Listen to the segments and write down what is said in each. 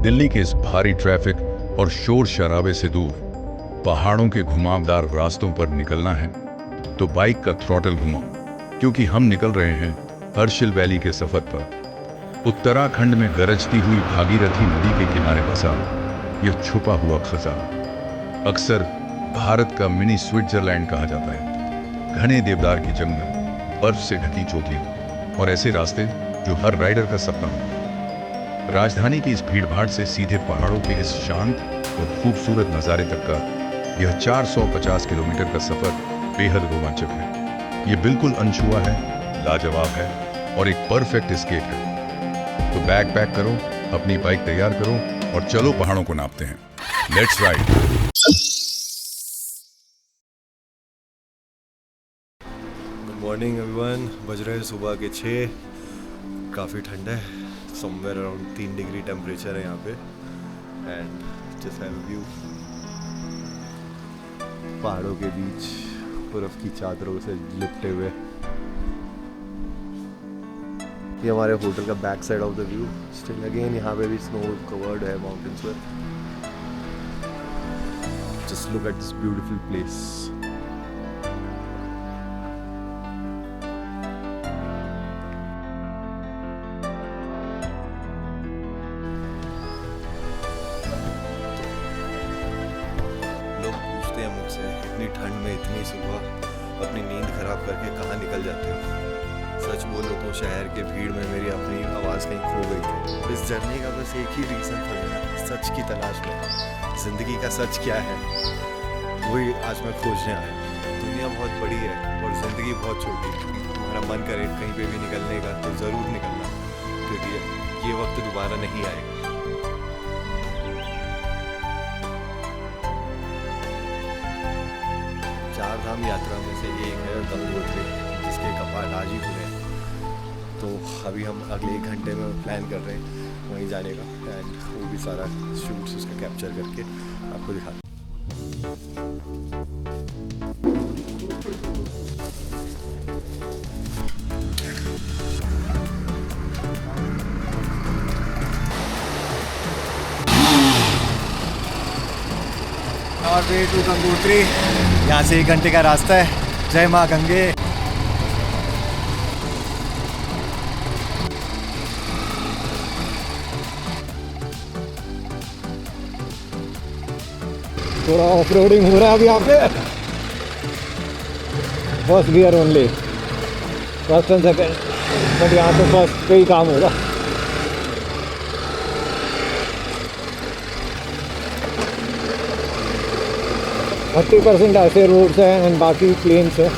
दिल्ली के इस भारी ट्रैफिक और शोर शराबे से दूर पहाड़ों के घुमावदार रास्तों पर निकलना है तो बाइक का थ्रॉटल घुमाओ, क्योंकि हम निकल रहे हैं हर्षिल वैली के सफर पर। उत्तराखंड में गरजती हुई भागीरथी नदी के किनारे बसा यह छुपा हुआ खजाना अक्सर भारत का मिनी स्विट्जरलैंड कहा जाता है। घने देवदार की जंगल, बर्फ से ढकी चोटियां और ऐसे रास्ते जो हर राइडर का सपना हो। राजधानी की इस भीड़भाड़ से सीधे पहाड़ों के इस शांत और खूबसूरत नज़ारे तक का यह 450 किलोमीटर का सफर बेहद रोमांचक है। ये बिल्कुल अनछुआ है, लाजवाब है और एक परफेक्ट एस्केप है। तो बैग पैक करो, अपनी बाइक तैयार करो और चलो पहाड़ों को नापते हैं। Let's ride. Good morning everyone. बज रहे हैं सुबह के 6। काफ़ी ठंड है, समवेयर अराउंड 3 डिग्री टेम्परेचर है यहाँ पे। एंड जस्ट हैव व्यू पहाड़ों के बीच बर्फ की चादरों से लिपटे हुए। ये हमारे होटल का back side of the view. Still again यहाँ पे भी स्नो कवर्ड है माउंटेन्स पर। Just look at this beautiful place. मुझसे इतनी ठंड में इतनी सुबह अपनी नींद खराब करके कहाँ निकल जाते हो। सच बोलो तो शहर के भीड़ में मेरी अपनी आवाज़ कहीं खो गई थी। इस जर्नी का बस एक ही रीज़न था मेरा, सच की तलाश में। ज़िंदगी का सच क्या है वही आज मैं खोजने आया। दुनिया बहुत बड़ी है और ज़िंदगी बहुत छोटी। तुम्हारा मन करे कहीं पे भी निकलने का तो ज़रूर निकलना, क्योंकि ये वक्त दोबारा नहीं आएगा। चार धाम यात्रा में से एक है गंगोत्री, जिसके कपाट आज ही खुले हैं। तो अभी हम अगले 1 घंटे में प्लान कर रहे हैं वहीं जाने का। एंड वो भी सारा शूट्स उसका कैप्चर करके आपको दिखा। और वे टू गंगोत्री, यहाँ से 1 घंटे का रास्ता है। जय माँ गंगे। थोड़ा ऑफ रोडिंग हो रहा है अभी यहाँ पे। First gear only, first and second, but यहाँ पे फर्स्ट पे ही काम होगा। थर्टी 30% ऐसे रोड्स हैं एंड बाकी प्लेन्स है।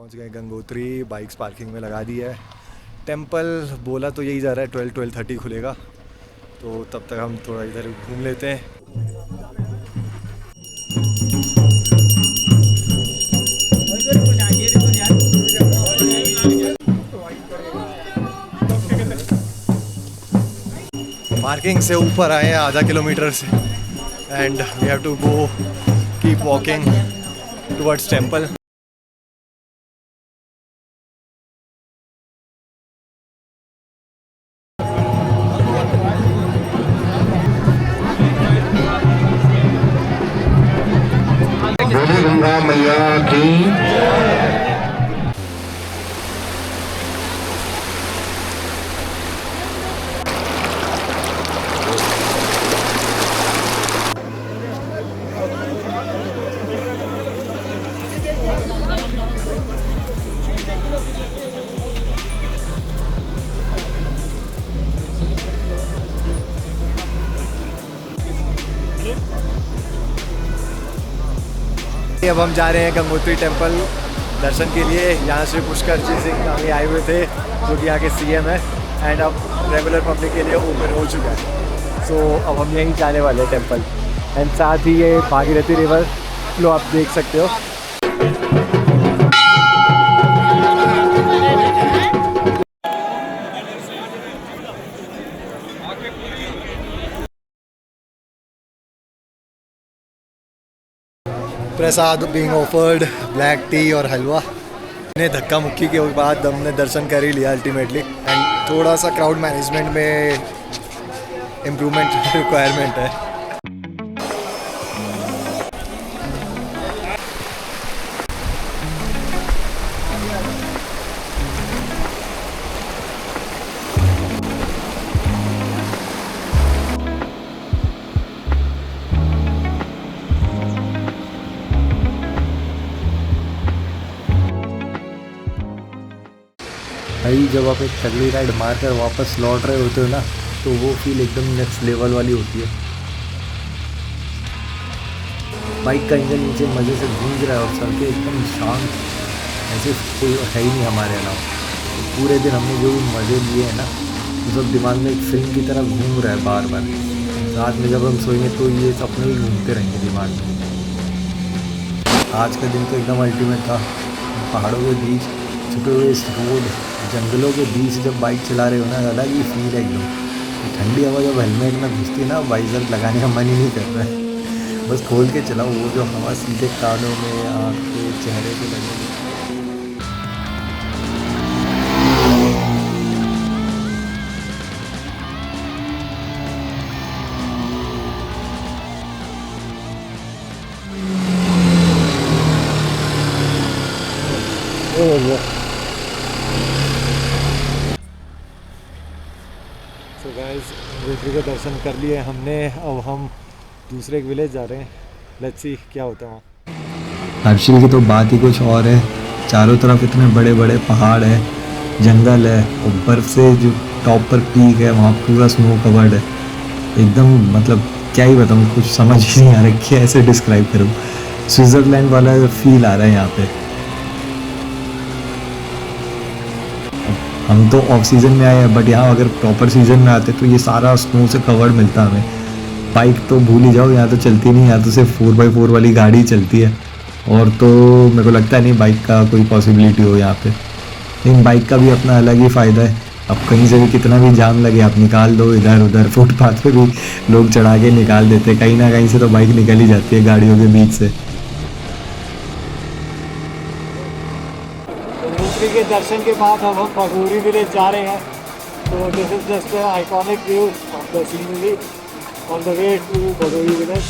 पहुंच गए गंगोत्री, बाइक्स पार्किंग में लगा दी है। टेंपल बोला तो यही जा रहा है 12-12:30 खुलेगा, तो तब तक हम थोड़ा इधर घूम लेते हैं। पार्किंग से ऊपर आए हैं आधा किलोमीटर से, and we have to go keep walking towards temple. बोली गंगा मैया की। अब हम जा रहे हैं गंगोत्री टेंपल दर्शन के लिए। यहाँ से पुष्कर जी सिंह आगे आए हुए थे, जो कि यहाँ के सीएम है, एंड अब रेगुलर पब्लिक के लिए ओपन हो चुका है। सो अब हम यहीं जाने वाले हैं टेंपल, एंड साथ ही ये भागीरथी रिवर फ्लो आप देख सकते हो। प्रसाद बीइंग ऑफर्ड, ब्लैक टी और हलवा। ने धक्का मुक्की के बाद हमने दर्शन कर ही लिया अल्टीमेटली, एंड थोड़ा सा क्राउड मैनेजमेंट में इम्प्रूवमेंट रिक्वायरमेंट है। भाई जब आप एक तगड़ी राइड मारकर वापस लौट रहे होते हो ना, तो वो फील एकदम नेक्स्ट लेवल वाली होती है। बाइक का इंजन नीचे मज़े से गूंज रहा है और सड़कें एकदम शांत, ऐसे कोई है ही नहीं हमारे अलावा। तो पूरे दिन हमने जो भी मज़े लिए हैं ना, वो सब दिमाग में एक फिल्म की तरह घूम रहा है बार बार। रात में जब हम सोएंगे तो ये सपने ही घूमते रहेंगे दिमाग में। आज का दिन तो एकदम अल्टीमेट था। पहाड़ों के बीच, छुपे हुए इस रोड, जंगलों के बीच जब बाइक चला रहे हो ना, अलग ही फील है एकदम। ठंडी हवा जब हेलमेट में घुसती है ना, वाइजर लगाने का मन ही नहीं कर रहा है। बस खोल के चलाओ, वो जो हवा सीधे कानों में, आँख पे, चेहरे पे लगेगी। सो गाइस, गंगोत्री के दर्शन कर लिए हमने। अब हम दूसरे एक विलेज जा रहे हैं। लेट्स सी क्या होता है वहाँ। हर्षिल की तो बात ही कुछ और है। चारों तरफ इतने बड़े बड़े पहाड़ है, जंगल है, और बर्फ़ से जो टॉप पर पीक है वहाँ पूरा स्नो कवर्ड है एकदम। मतलब क्या ही बताऊँ, कुछ समझ ही नहीं आ रहा क्या ऐसे डिस्क्राइब करूँ। स्विट्ज़रलैंड वाला फील आ रहा है यहाँ पे। हम तो ऑफ सीज़न में आए हैं, बट यहाँ अगर प्रॉपर सीज़न में आते तो ये सारा स्नो से कवर्ड मिलता हमें। बाइक तो भूल ही जाओ, यहाँ तो चलती नहीं, यहाँ तो सिर्फ 4x4 वाली गाड़ी चलती है, और तो मेरे को लगता नहीं बाइक का कोई पॉसिबिलिटी हो यहाँ पे। लेकिन बाइक का भी अपना अलग ही फ़ायदा है। अब कहीं से भी कितना भी जाम लगे आप निकाल दो, इधर उधर फुटपाथ पे भी लोग चढ़ा के निकाल देते, कहीं ना कहीं से तो बाइक निकल ही जाती है गाड़ियों के बीच से। गंगोत्री के दर्शन के बाद अब हम भगोरी विलेज जा रहे हैं। तो this is just iconic view of the scenery on the way to Bhagori village.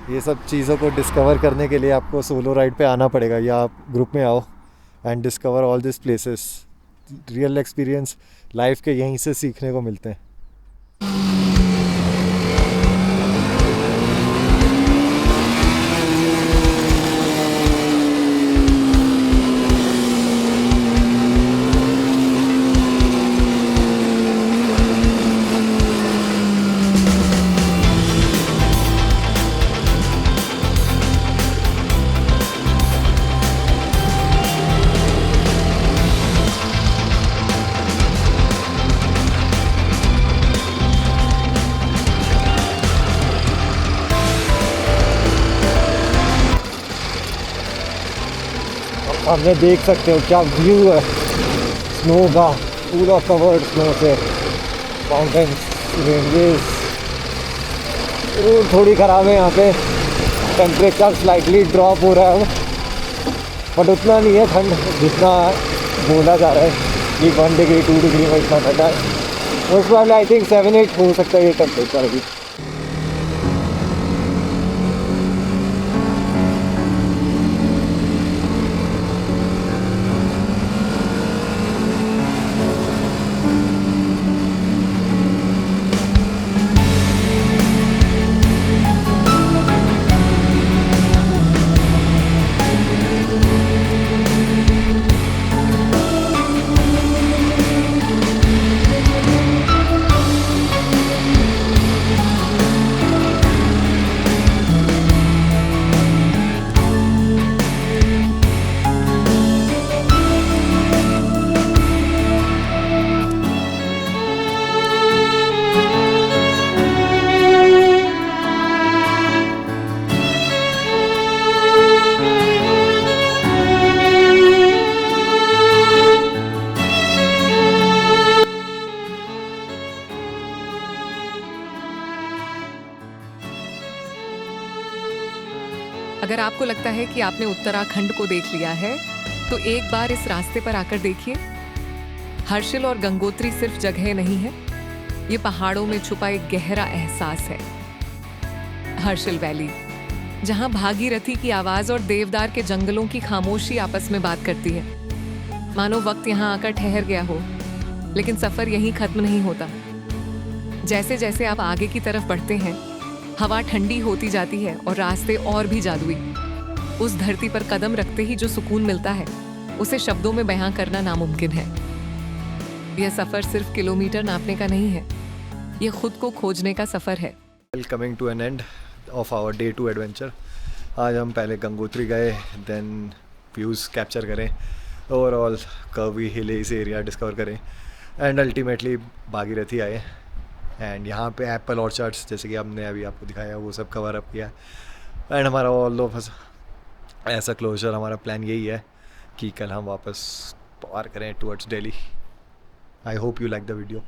ये सब चीज़ों को डिस्कवर करने के लिए आपको सोलो राइड पे आना पड़ेगा, या आप ग्रुप में आओ and discover all this places. Real experience life के यहीं से सीखने को मिलते हैं। सामने देख सकते हो क्या व्यू है स्नो का, पूरा कवर्ड स्नो से, माउंटेन्स, रेंजेस। रोड थोड़ी ख़राब है यहाँ पे, टेम्परेचर स्लाइटली ड्रॉप हो रहा है बट उतना नहीं है ठंड जितना बोला जा रहा है कि 1 डिग्री 2 डिग्री में इतना ठंडा है। उस बार आई थिंक 7-8 हो सकता है ये टेम्परेचर अभी। अगर आपको लगता है कि आपने उत्तराखंड को देख लिया है तो एक बार इस रास्ते पर आकर देखिए। हर्षिल और गंगोत्री सिर्फ जगह नहीं है, ये पहाड़ों में छुपा एक गहरा एहसास है। हर्षिल वैली, जहां भागीरथी की आवाज और देवदार के जंगलों की खामोशी आपस में बात करती है। मानो वक्त यहां आकर ठहर गया हो, लेकिन सफर यहीं खत्म नहीं होता। जैसे जैसे आप आगे की तरफ बढ़ते हैं, हवा ठंडी होती जाती है और रास्ते और भी जादुई। उस धरती पर कदम रखते ही जो सुकून मिलता है, उसे शब्दों में बयां करना नामुमकिन है। यह सफर सिर्फ किलोमीटर नापने का नहीं है, यह खुद को खोजने का सफर है। Coming to an end of our day 2 adventure. आज हम पहले गंगोत्री गए, देन व्यूज़ कैप्चर करें, overall curvy hilly area discover करें एंड अल्टीमेटली भागीरथी आए। एंड यहाँ पे एप्पल ऑर्चर्ड्स, जैसे कि हमने अभी आपको दिखाया, वो सब कवर अप किया। एंड हमारा ऑल ऑफ ऐसा क्लोजर, हमारा प्लान यही है कि कल हम वापस पार करें towards Delhi. I hope you like the video.